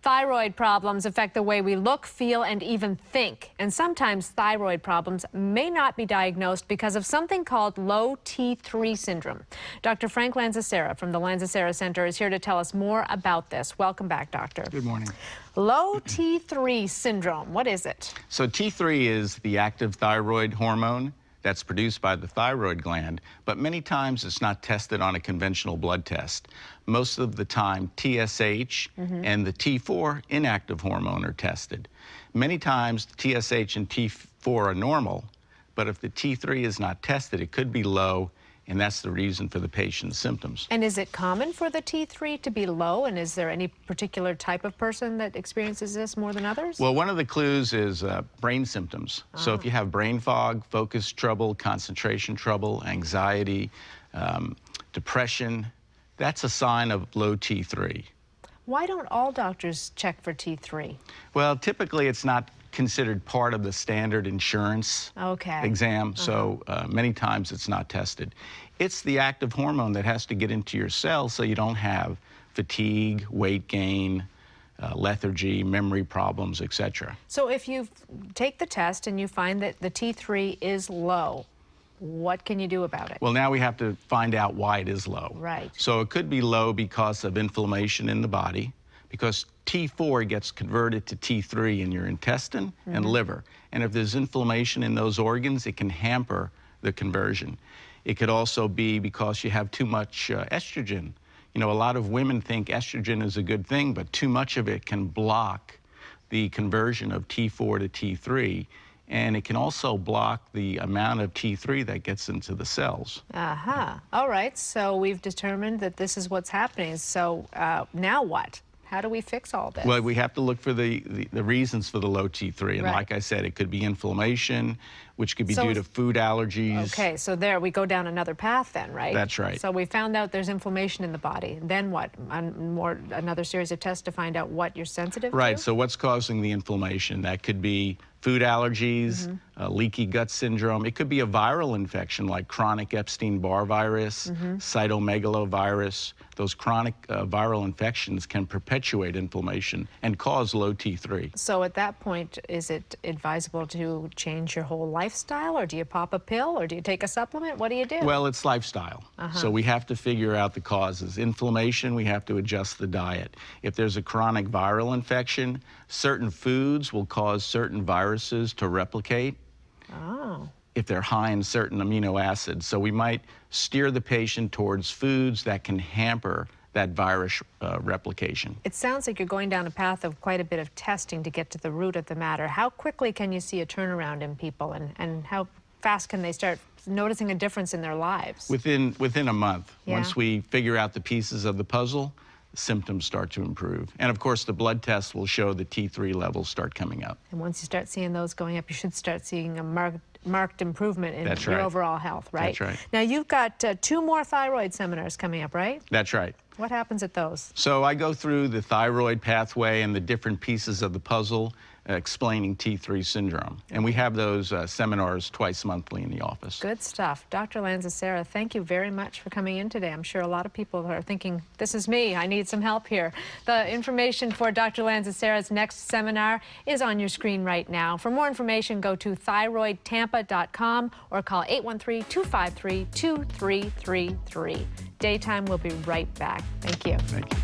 Thyroid problems affect the way we look, feel, and even think. And sometimes thyroid problems may not be diagnosed because of something called low T3 syndrome. Dr. Frank Lanzisera from the Lanzisera Center is here to tell us more about this. Welcome back, doctor. Good morning. Low T3 syndrome, what is it? So T3 is the active thyroid hormone that's produced by the thyroid gland, but many times it's not tested on a conventional blood test. Most of the time, TSH and the T4 inactive hormone are tested. Many times, TSH and T4 are normal, but if the T3 is not tested, it could be low, and that's the reason for the patient's symptoms. And is it common for the T3 to be low, and is there any particular type of person that experiences this more than others? Well, one of the clues is brain symptoms. So if you have brain fog, focus trouble, concentration trouble, anxiety, depression, that's a sign of low T3. Why don't all doctors check for T3? Well, typically it's not considered part of the standard insurance exam, so many times it's not tested. It's the active hormone that has to get into your cells so you don't have fatigue, weight gain, lethargy, memory problems, etc. So if you take the test and you find that the T3 is low, what can you do about it? Well, now we have to find out why it is low. Right. So it could be low because of inflammation in the body, because T4 gets converted to T3 in your intestine and liver. And if there's inflammation in those organs, it can hamper the conversion. It could also be because you have too much estrogen. You know, a lot of women think estrogen is a good thing, but too much of it can block the conversion of T4 to T3. And it can also block the amount of T3 that gets into the cells. All right, so we've determined that this is what's happening. So now what? How do we fix all this? Well, we have to look for the reasons for the low T3. And like I said, it could be inflammation, which could be due to food allergies. Okay, so there we go down another path then, right? That's right. So we found out there's inflammation in the body. Then what? Another series of tests to find out what you're sensitive to? Right, so what's causing the inflammation? That could be food allergies, leaky gut syndrome. It could be a viral infection like chronic Epstein-Barr virus, cytomegalovirus. Those chronic viral infections can perpetuate inflammation and cause low T3. So at that point, is it advisable to change your whole lifestyle, or do you pop a pill, or do you take a supplement? What do you do? Well, it's lifestyle. So we have to figure out the causes. Inflammation, we have to adjust the diet. If there's a chronic viral infection, certain foods will cause certain viruses to replicate if they're high in certain amino acids. So we might steer the patient towards foods that can hamper that virus replication. It sounds like you're going down a path of quite a bit of testing to get to the root of the matter. How quickly can you see a turnaround in people, and how fast can they start noticing a difference in their lives? Within a month. Once we figure out the pieces of the puzzle, symptoms start to improve. And of course, the blood test will show the T3 levels start coming up. And once you start seeing those going up, you should start seeing a marked improvement in your overall health, right? That's right. Now, you've got 2 more thyroid seminars coming up, right? That's right. What happens at those? So I go through the thyroid pathway and the different pieces of the puzzle explaining T3 syndrome. And we have those seminars twice monthly in the office. Good stuff. Dr. Lanzisera, thank you very much for coming in today. I'm sure a lot of people are thinking, this is me, I need some help here. The information for Dr. Lanzisera's next seminar is on your screen right now. For more information, go to thyroidtampa.com or call 813-253-2333. Daytime will be right back. Thank you. Thank you.